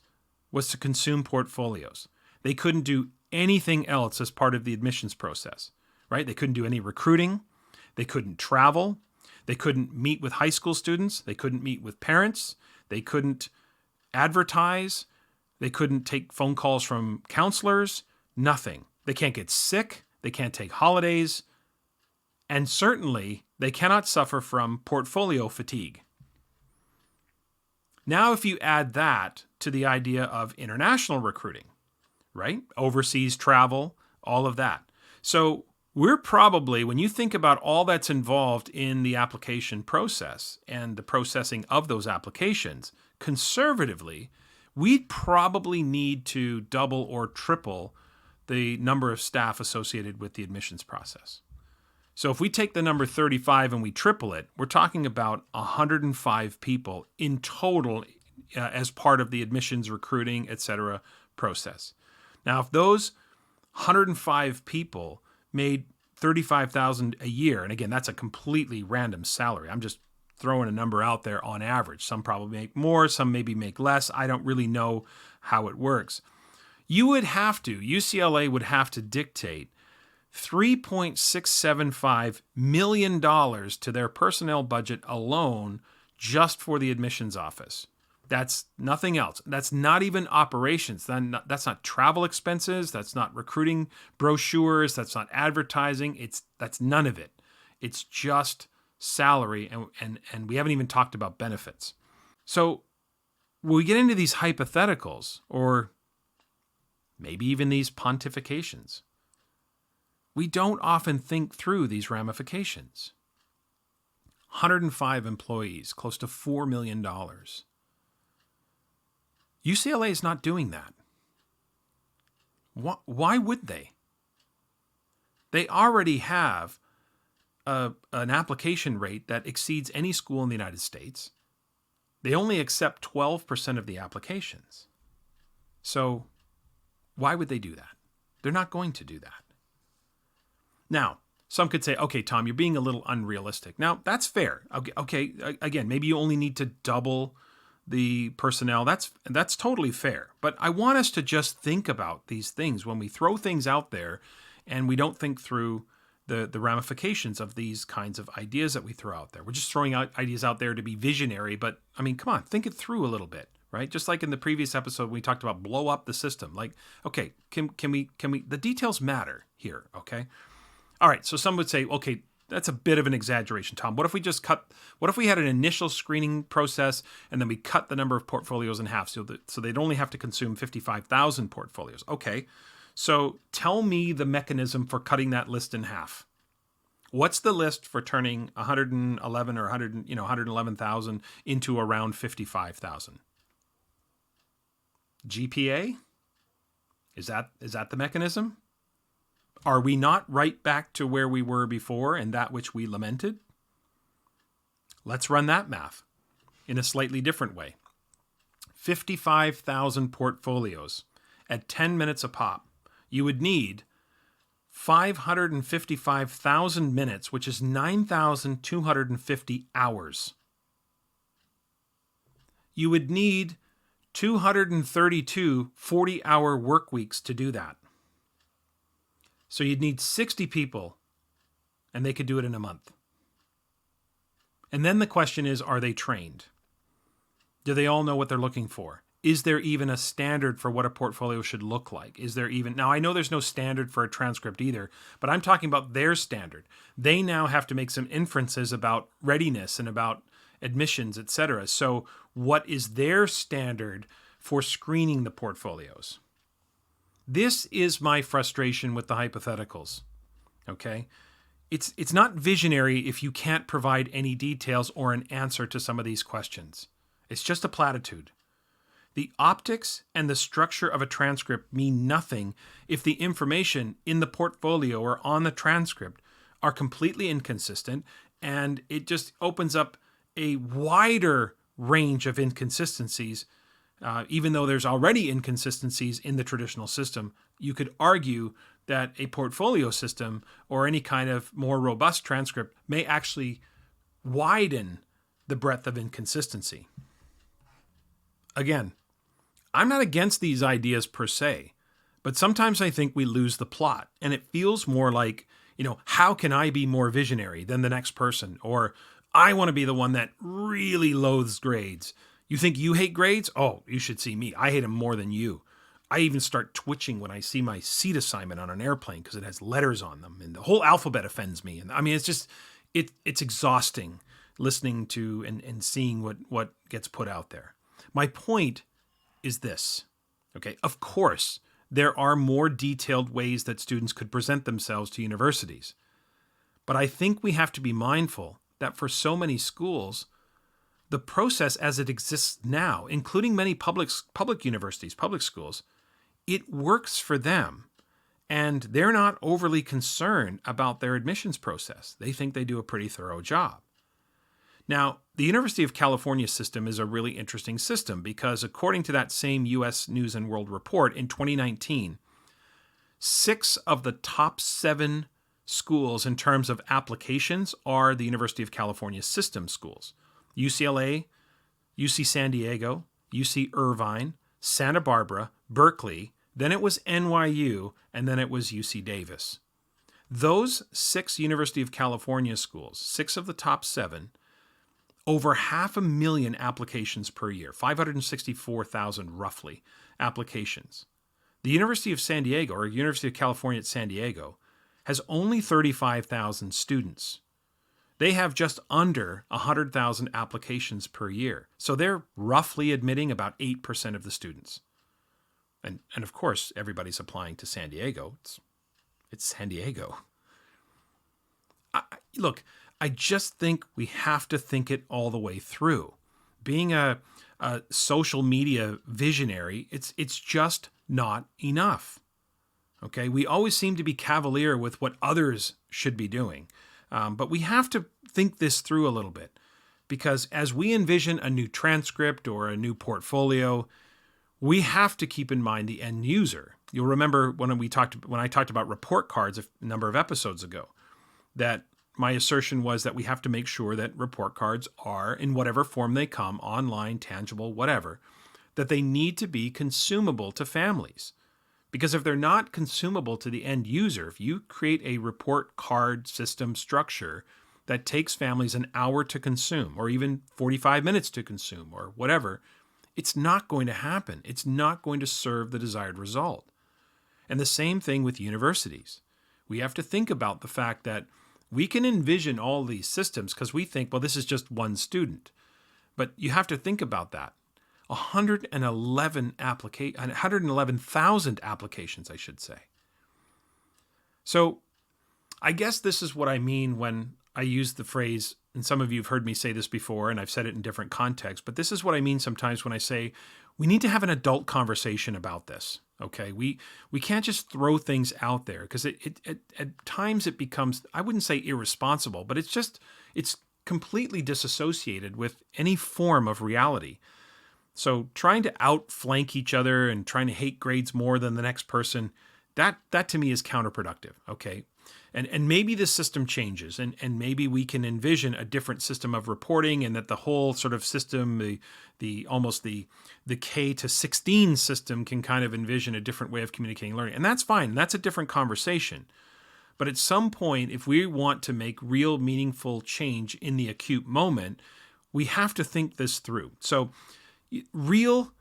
Speaker 1: was to consume portfolios. They couldn't do anything else as part of the admissions process, right? They couldn't do any recruiting. They couldn't travel. They couldn't meet with high school students. They couldn't meet with parents. They couldn't advertise. They couldn't take phone calls from counselors. Nothing. They can't get sick. They can't take holidays. And certainly, they cannot suffer from portfolio fatigue. Now, if you add that to the idea of international recruiting, right? Overseas travel, all of that. So we're probably, when you think about all that's involved in the application process and the processing of those applications, conservatively, we'd probably need to double or triple the number of staff associated with the admissions process. So if we take the number 35 and we triple it, we're talking about 105 people in total as part of the admissions, recruiting, etc. process. Now, if those 105 people made $35,000 a year, and again, that's a completely random salary. I'm just throwing a number out there on average. Some probably make more, some maybe make less. I don't really know how it works. UCLA would have to dictate $3.675 million to their personnel budget alone just for the admissions office. That's nothing else. That's not even operations. That's not travel expenses. That's not recruiting brochures. That's not advertising. That's none of it. It's just salary, and we haven't even talked about benefits. So when we get into these hypotheticals, or maybe even these pontifications, we don't often think through these ramifications. 105 employees, close to $4 million. UCLA is not doing that. Why would they? They already have an application rate that exceeds any school in the United States. They only accept 12% of the applications. So why would they do that? They're not going to do that. Now, some could say, okay, Tom, you're being a little unrealistic. Now, that's fair. Okay, again, maybe you only need to double the personnel. That's totally fair. But I want us to just think about these things when we throw things out there and we don't think through the ramifications of these kinds of ideas that we throw out there. We're just throwing out ideas out there to be visionary, but I mean, come on, think it through a little bit, right? Just like in the previous episode, we talked about blow up the system. Like, okay, can we, the details matter here, okay? All right, so some would say, okay, that's a bit of an exaggeration, Tom. What if we had an initial screening process and then we cut the number of portfolios in half so they'd only have to consume 55,000 portfolios? Okay, so tell me the mechanism for cutting that list in half. What's the list for turning 111 or 111,000 into around 55,000? GPA? Is that the mechanism? Are we not right back to where we were before and that which we lamented? Let's run that math in a slightly different way. 55,000 portfolios at 10 minutes a pop, you would need 555,000 minutes, which is 9,250 hours. You would need 232 40-hour work weeks to do that. So you'd need 60 people, and they could do it in a month. And then the question is, are they trained? Do they all know what they're looking for? Is there even a standard for what a portfolio should look like? Is there even, now I know there's no standard for a transcript either, but I'm talking about their standard. They now have to make some inferences about readiness and about admissions, etc. So what is their standard for screening the portfolios? This is my frustration with the hypotheticals, okay? It's not visionary if you can't provide any details or an answer to some of these questions. It's just a platitude. The optics and the structure of a transcript mean nothing if the information in the portfolio or on the transcript are completely inconsistent, and it just opens up a wider range of inconsistencies. Even though there's already inconsistencies in the traditional system, you could argue that a portfolio system or any kind of more robust transcript may actually widen the breadth of inconsistency. Again, I'm not against these ideas per se, but sometimes I think we lose the plot, and it feels more like, how can I be more visionary than the next person? Or I want to be the one that really loathes grades. You think you hate grades? Oh, you should see me. I hate them more than you. I even start twitching when I see my seat assignment on an airplane because it has letters on them, and the whole alphabet offends me. And I mean, it's just, it's exhausting listening to and seeing what gets put out there. My point is this, okay? Of course, there are more detailed ways that students could present themselves to universities. But I think we have to be mindful that for so many schools, the process as it exists now, including many public universities, public schools, it works for them. And they're not overly concerned about their admissions process. They think they do a pretty thorough job. Now, the University of California system is a really interesting system because according to that same U.S. News and World Report in 2019, 6 of the top 7 schools in terms of applications are the University of California system schools. UCLA, UC San Diego, UC Irvine, Santa Barbara, Berkeley, then it was NYU, and then it was UC Davis. Those 6 University of California schools, 6 of the top 7, over 500,000 applications per year, 564,000 roughly applications. The University of San Diego, or University of California at San Diego, has only 35,000 students. They have just under 100,000 applications per year. So they're roughly admitting about 8% of the students. And of course, everybody's applying to San Diego. It's San Diego. Look, I just think we have to think it all the way through. Being a social media visionary, it's just not enough. Okay, we always seem to be cavalier with what others should be doing. But we have to think this through a little bit, because as we envision a new transcript or a new portfolio, we have to keep in mind the end user. You'll remember when I talked about report cards a number of episodes ago, that my assertion was that we have to make sure that report cards are, in whatever form they come, online, tangible, whatever, that they need to be consumable to families. Because if they're not consumable to the end user, if you create a report card system structure that takes families an hour to consume, or even 45 minutes to consume, or whatever, it's not going to happen. It's not going to serve the desired result. And the same thing with universities. We have to think about the fact that we can envision all these systems because we think, well, this is just one student. But you have to think about that. 111,000 applications, I should say. So I guess this is what I mean when I use the phrase, and some of you have heard me say this before, and I've said it in different contexts, but this is what I mean sometimes when I say we need to have an adult conversation about this. Okay, we can't just throw things out there because at times it becomes, I wouldn't say irresponsible, but it's completely disassociated with any form of reality. So trying to outflank each other and trying to hate grades more than the next person, that to me is counterproductive. Okay. And maybe this system changes, and maybe we can envision a different system of reporting, and that the whole sort of system, the almost the K to 16 system, can kind of envision a different way of communicating learning. And that's fine. That's a different conversation. But at some point, if we want to make real meaningful change in the acute moment, we have to think this through. So real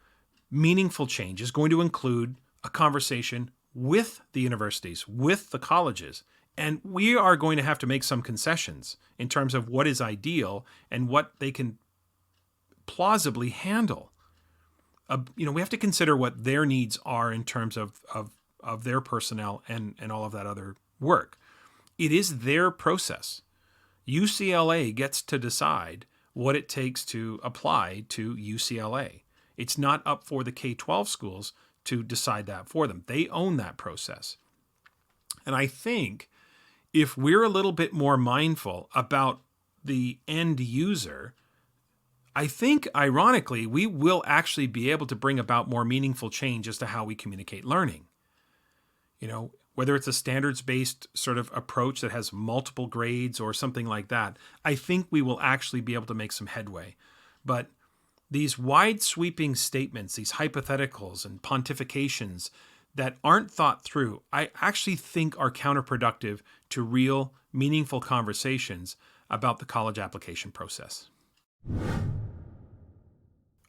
Speaker 1: meaningful change is going to include a conversation with the universities, with the colleges. And we are going to have to make some concessions in terms of what is ideal and what they can plausibly handle. We have to consider what their needs are in terms of their personnel and all of that other work. It is their process. UCLA gets to decide what it takes to apply to UCLA. It's not up for the K-12 schools to decide that for them. They own that process. And I think if we're a little bit more mindful about the end user, I think, ironically, we will actually be able to bring about more meaningful change as to how we communicate learning. Whether it's a standards-based sort of approach that has multiple grades or something like that, I think we will actually be able to make some headway. But these wide-sweeping statements, these hypotheticals and pontifications that aren't thought through, I actually think are counterproductive to real, meaningful conversations about the college application process.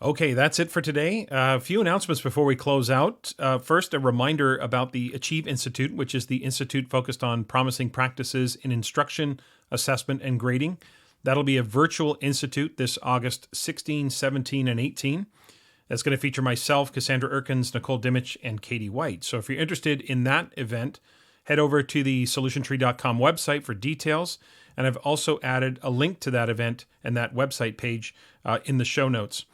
Speaker 1: Okay, that's it for today. A few announcements before we close out. First, a reminder about the Achieve Institute, which is the institute focused on promising practices in instruction, assessment, and grading. That'll be a virtual institute this August 16, 17, and 18. That's going to feature myself, Cassandra Erkins, Nicole Dimich, and Katie White. So if you're interested in that event, head over to the solutiontree.com website for details. And I've also added a link to that event and that website page in the show notes.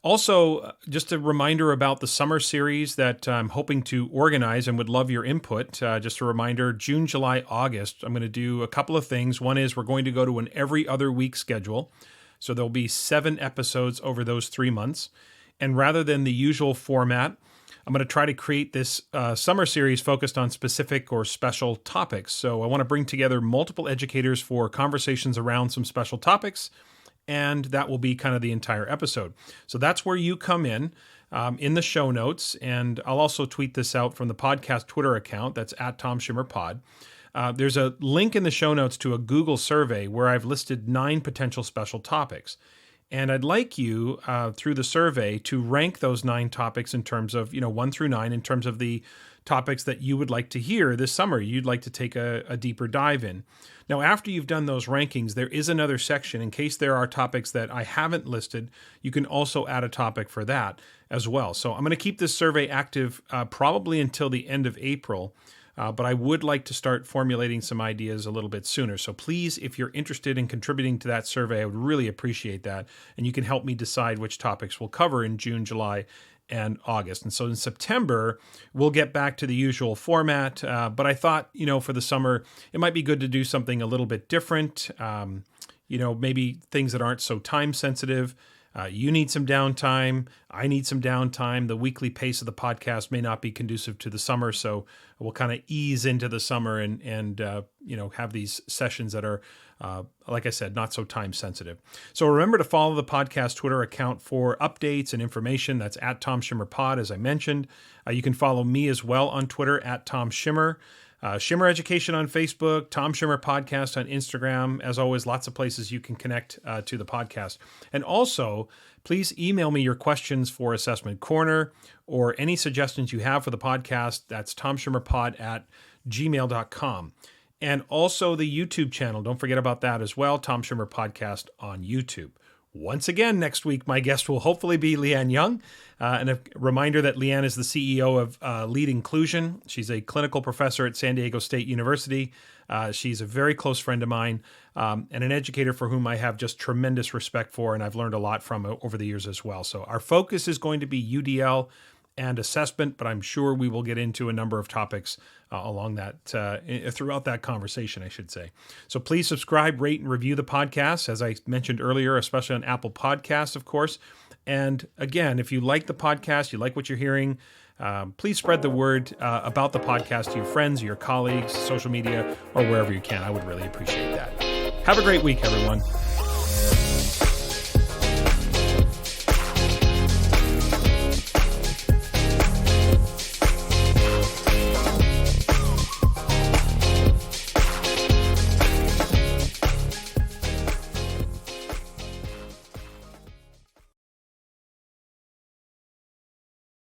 Speaker 1: Also, just a reminder about the summer series that I'm hoping to organize and would love your input. Just a reminder, June, July, August, I'm going to do a couple of things. One is we're going to go to an every other week schedule. So there'll be 7 episodes over those 3 months. And rather than the usual format, I'm going to try to create this summer series focused on specific or special topics. So I want to bring together multiple educators for conversations around some special topics, and that will be kind of the entire episode. So that's where you come in the show notes, and I'll also tweet this out from the podcast Twitter account. That's @TomSchimmerPod. There's a link in the show notes to a Google survey where I've listed 9 potential special topics. And I'd like you, through the survey, to rank those 9 topics in terms of, 1 through 9, in terms of the topics that you would like to hear this summer, you'd like to take a deeper dive in. Now, after you've done those rankings, there is another section. In case there are topics that I haven't listed, you can also add a topic for that as well. So I'm going to keep this survey active probably until the end of April. But I would like to start formulating some ideas a little bit sooner. So please, if you're interested in contributing to that survey, I would really appreciate that. And you can help me decide which topics we'll cover in June, July, and August. And so in September, we'll get back to the usual format. But I thought, for the summer, it might be good to do something a little bit different. Maybe things that aren't so time sensitive. You need some downtime. I need some downtime. The weekly pace of the podcast may not be conducive to the summer, so we'll kind of ease into the summer and have these sessions that are, like I said, not so time sensitive. So remember to follow the podcast Twitter account for updates and information. That's @TomSchimmerPod, as I mentioned. You can follow me as well on Twitter @TomSchimmer. Shimmer Education on Facebook, Tom Schimmer Podcast on Instagram. As always, lots of places you can connect to the podcast. And also, please email me your questions for Assessment Corner or any suggestions you have for the podcast. That's tomschimmerpod@gmail.com. And also the YouTube channel. Don't forget about that as well, Tom Schimmer Podcast on YouTube. Once again, next week, my guest will hopefully be Leanne Young. And a reminder that Leanne is the CEO of Lead Inclusion. She's a clinical professor at San Diego State University. She's a very close friend of mine and an educator for whom I have just tremendous respect for, and I've learned a lot from over the years as well. So our focus is going to be UDL and assessment, but I'm sure we will get into a number of topics along that, throughout that conversation, I should say. So please subscribe, rate, and review the podcast, as I mentioned earlier, especially on Apple Podcasts, of course. And again, if you like the podcast, you like what you're hearing, please spread the word about the podcast to your friends, your colleagues, social media, or wherever you can. I would really appreciate that. Have a great week, everyone.